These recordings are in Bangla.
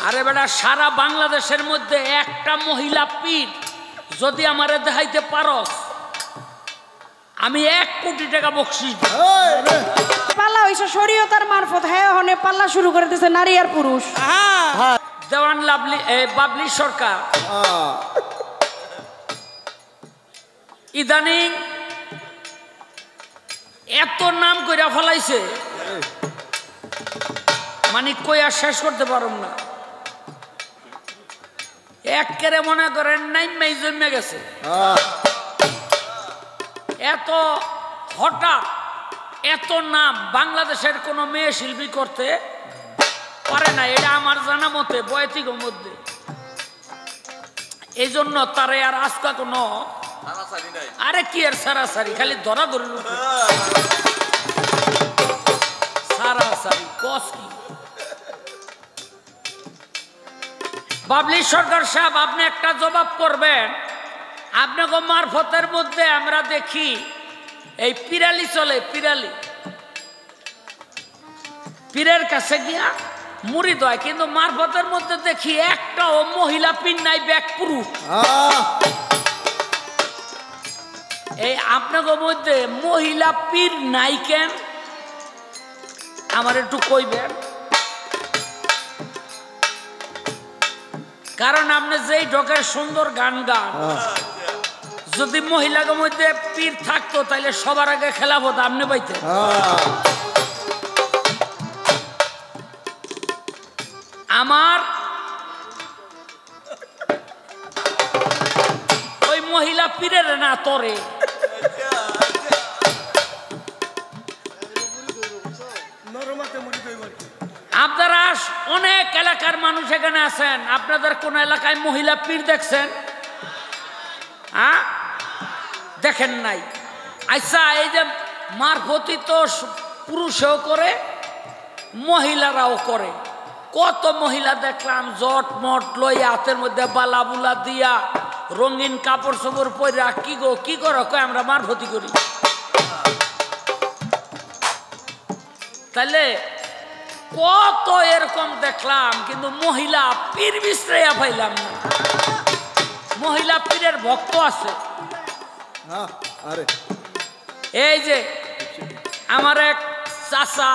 আরে বেটা সারা বাংলাদেশের মধ্যে একটা মহিলা পীর যদি আমারে দেখাইতে পারস আমি 1 কোটি টাকা বকশিশ। পাল্লা হইছে শরীয়তার মারফত হ্যাঁ হনে পাল্লা শুরু করে দিয়েছে নারী আর পুরুষ। দেওয়ান বাবলি সরকার ইদানিং এত নাম কইরা ফলাইছে মানে কইয়া শেষ করতে পারুম না। একেবারে মনে করেন নাইমাই জমে গেছে। এত হঠাৎ এত নাম বাংলাদেশের কোন মেয়ে শিল্পী করতে পারে না, এটা আমার জানা মতে বয়তিকের মধ্যে। এই জন্য তারে আর আজকা কোনো আরে কি আর সারাসারি খালি ধরা ধরে সারাসারি কস কি। বাবলি সরকার সাহেব আপনি একটা জবাব করবেন। আপনাকে মারফতের মধ্যে আমরা দেখি এই পিরালি চলে, পিরালি পীরের কাছে গিয়া মুড়ি দেয়, কিন্তু মারফতের মধ্যে দেখি একটাও মহিলা পীর নাই, ব্যাক পুরুষ। এই আপনাকে মধ্যে মহিলা পীর নাই কেন আমার একটু কইবেন? কারণ আপনি যেই ঢোকের সুন্দর গান গান, যদি মহিলাদের মধ্যে পীর থাকতো তাহলে সবার আগে খেলাফত আপনি পাইতেন। আমার ওই মহিলা পীরের না তরে আপনারা অনেক এলাকার মানুষ এখানে আছেন, আপনাদের কোন এলাকায় মহিলা পীর দেখছেন? হ্যাঁ, দেখেন নাই। আচ্ছা, এই যে মারফতি তো পুরুষও করে মহিলারাও করে। কত মহিলা দেখলাম জট মট লই হাতের মধ্যে বালা বুলা দিয়া রঙিন কাপড় চোপড় পরা, কি গো কি করো? কয় আমরা মারফতি করি। তাহলে কত এরকম দেখলাম, কিন্তু মহিলা পীর বিশ্রাইয়া পাইলাম না। মহিলা পীরের ভক্ত আছে। এই যে আমার এক চাচা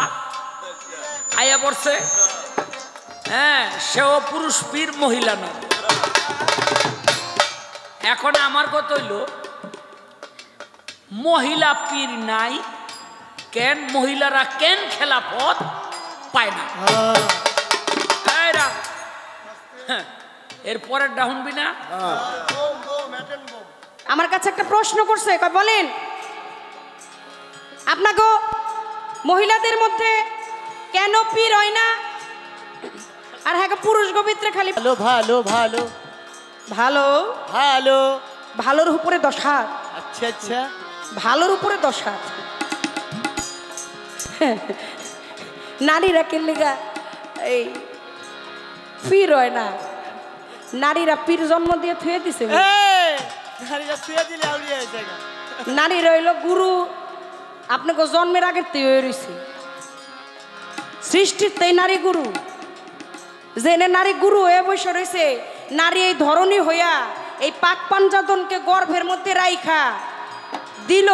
আয়া পড়ছে, হ্যাঁ, সেও পুরুষ পীর, মহিলা না। এখন আমার কথা হইল মহিলা পীর নাই কেন, মহিলারা কেন খেলাফত পায় না? এর পরের ডাউনবি না। আমার কাছে একটা প্রশ্ন করছে, বলেন আপনাকে মহিলাদের মধ্যে কেন পীর হয় না? আর হ্যাঁ, পুরুষ গোবিত্রে খালি ভালো ভালো ভালো ভালো ভালো ভালোর উপরে 10 হাত। আচ্ছা আচ্ছা, ভালোর উপরে 10 হাত। নারীরা কেলিগা এই পীর হয় না? নারীরা পীর জন্ম দিয়ে থুয়ে দিছে। নারী রইল গুরু, আপনাকে জন্মের আগে তৈরি রয়েছে। সৃষ্টির তাই নারী গুরু, জেনে নারী গুরু হয়ে বসে রয়েছে। নারী এই ধরনী হইয়া এই পাক পাঞ্জাতনকে গর্ভের মধ্যে রাইখা দিল,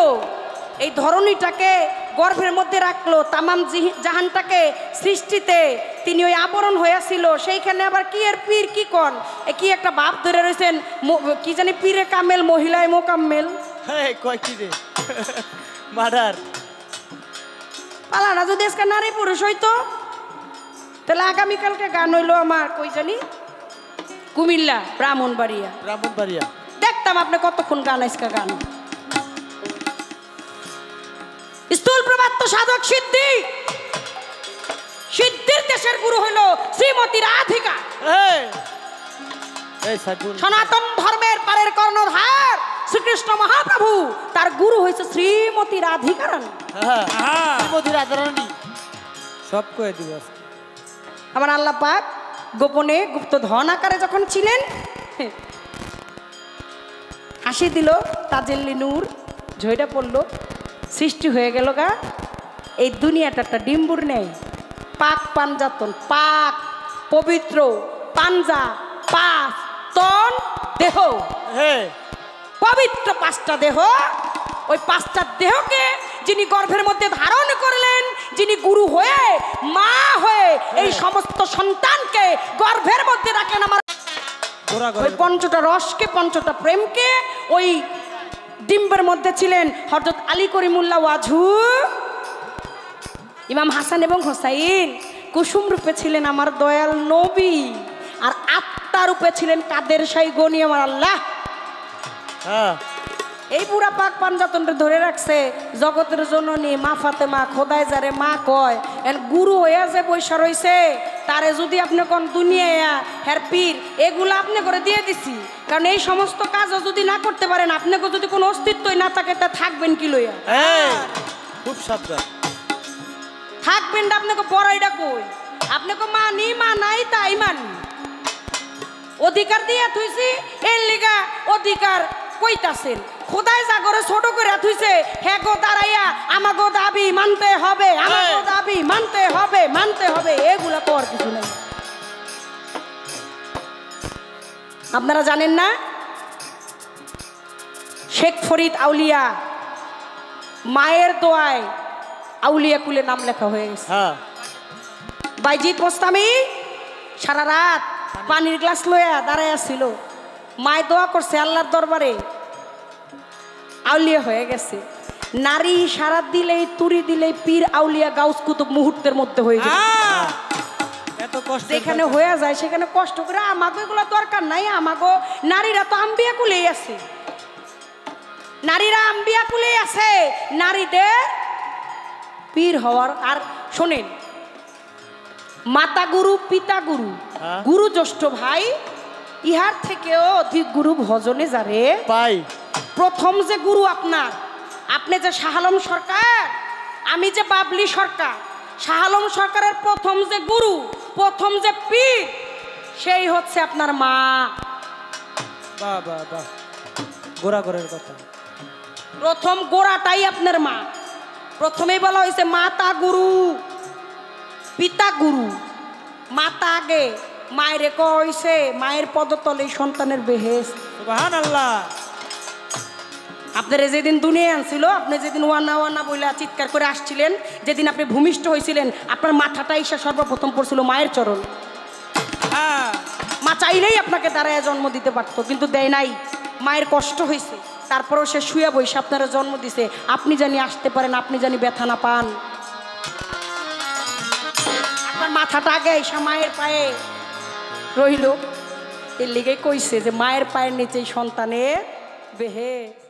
এই ধরনীটাকে গর্ভের মধ্যে রাখলো, তামাম জাহানটাকে সৃষ্টিতে তিনি ওই আবরণ হয়েছিল। সেইখানে আবার কি এর পীর কি কন, কি একটা ভাব ধরে রয়েছেন, কি জানি পীরে কামেল মহিলায় মোকাম্মেল। কয় কি রে মাদার পালানা যদি আজকে নারী পুরুষ হইতো তাহলে আগামীকালকে গান হইলো আমার কই জানি কুমিল্লা ব্রাহ্মণবাড়িয়া দেখতাম আপনি কতক্ষণ গান। আজকে গান স্থূল প্রবাত্য সাধক সিদ্ধি, সিদ্ধির দেশের গুরু হইল শ্রীমতী রাধিকা। সনাতন ধর্মের পারের কর্ণধার শ্রীকৃষ্ণ মহাপ্রভু, তার গুরু হয়েছে শ্রীমতী রাধিকা রানী। সব কয়ে দিব। আমার আল্লাহ পাক গোপনে গুপ্ত ধন আকারে যখন ছিলেন, হাসি দিল, তাজেল্লি নূর ঝইটা পড়লো, সৃষ্টি হয়ে গেল গা। এই দুনিয়াটা একটা ডিম্বুর নেই, পাক পাঞ্জাতন, পাক পবিত্র পাঞ্জা, পাঁচ, তন, দেহ, হ্যাঁ পবিত্র পাঁচটা দেহ। ওই পাঁচটা দেহকে যিনি গর্ভের মধ্যে ধারণ করলেন, যিনি গুরু হয়ে মা হয়ে এই সমস্ত সন্তানকে গর্ভের মধ্যে রাখেন, আমার ওই পঞ্চটা রসকে, পঞ্চটা প্রেমকে ওই ডিম্বের মধ্যে ছিলেন হযরত আলী করিমুল্লাহ ওয়াজহু, ইমাম হাসান এবং হোসাইন। কুসুম রূপে ছিলেন আমার দয়াল নবী, আর আত্মা রূপে ছিলেন কাদের শাহী গনি আমার আল্লাহ। হ্যাঁ এই বুড়া পাক পাঞ্জাতনটা ধরে রাখছে জগতের জননী মা ফাতেমা, খোদায় যারে মা কয়। এন গুরু হইয়া যে বৈশা রইছে, তারে যদি আপনি কোন দুনিয়ায় হের পীর এগুলো আপনি করে দিয়ে দিছি। কারণ এই সমস্ত কাজও যদি না করতে পারেন, আপনাকে যদি কোনো অস্তিত্বই না থাকে, তা থাকবেন কি লইয়া? খুব সাবধান থাকবেন না। আপনাকে বড়াইটা কই? আপনাকে মানি মা নাই তাই মানি, অধিকার দিয়ে থুইছি এর লিগা অধিকার কইতাছেন। খোদায় জাগরে ছোট করে থুইছে, হে গো দাঁড়াইয়া আমাগো দাবি মানতে হবে, আমাগো দাবি মানতে হবে, মানতে হবে। এগুলা কর কিছু নাই। আপনারা জানেন না শেখ ফরিদ আউলিয়া মায়ের দোয়ায় আউলিয়া কুলে নাম লেখা হয়ে গেছে। হ্যাঁ বাইজিৎ মোস্তামি সারা রাত পানির গ্লাস লইয়া দাঁড়াইয়া ছিল, মায় দোয়া করছে আল্লাহর দরবারে, আউলিয়া হয়ে গেছে। নারী সারা দিলেই তুরি দিলেই পীর আউলিয়া গাউস কুতুব মুহূর্তের মধ্যে হয়ে যায়। এত কষ্ট যেখানে হয়ে যায় সেখানে কষ্ট করে আমাকে এগুলো দরকার নাই। আমাগো নারীরা তো আম্বিয়া কুলেই আছে, নারীরা আম্বিয়া কুলেই আছে, নারীদের পীর হওয়ার। আর শোনেন, মাতা গুরু, পিতা গুরু, গুরু জ্যেষ্ঠ ভাই, ইহার থেকেও অধিক গুরু ভজনে যারে পাই। প্রথম যে গুরু আপনার, আপনি যে শাহ আলম সরকার, আমি যে বাবলি সরকার, শাহ আলম সরকারের প্রথম যে গুরু, প্রথম যে পীর, সেই হচ্ছে আপনার মা। বাহ বাহ বাহ, গোড়া গোড়ের কথা। প্রথম গোড়াটাই আপনার মা। প্রথমেই বলা হয়েছে মাতা গুরু, পিতা গুরু। মাতা আগে, মায়ের কইছে মায়ের পদতলে সন্তানের বেহেশত। সুবহানাল্লাহ। আপনারা যেদিন দুনিয়ায় আনছিল, আপনি যেদিন ওয়ানা ওয়ানা বইলা চিৎকার করে আসছিলেন, যেদিন আপনি ভূমিষ্ঠ হয়েছিলেন, আপনার মাথাটা এসে সর্বপ্রথম পড়ছিল মায়ের চরণ। মা চাইলেই আপনাকে দাঁড়ায় জন্ম দিতে পারতো, কিন্তু দেয় নাই। মায়ের কষ্ট হয়েছে, তারপরেও সে শুয়ে বসে আপনারা জন্ম দিছে। আপনি জানি আসতে পারেন, আপনি জানি ব্যথা না পান। আপনার মাথাটা আগে এসে মায়ের পায়ে রইল। এর লিগে কইছে যে মায়ের পায়ের নিচেই সন্তানের বেহেশত।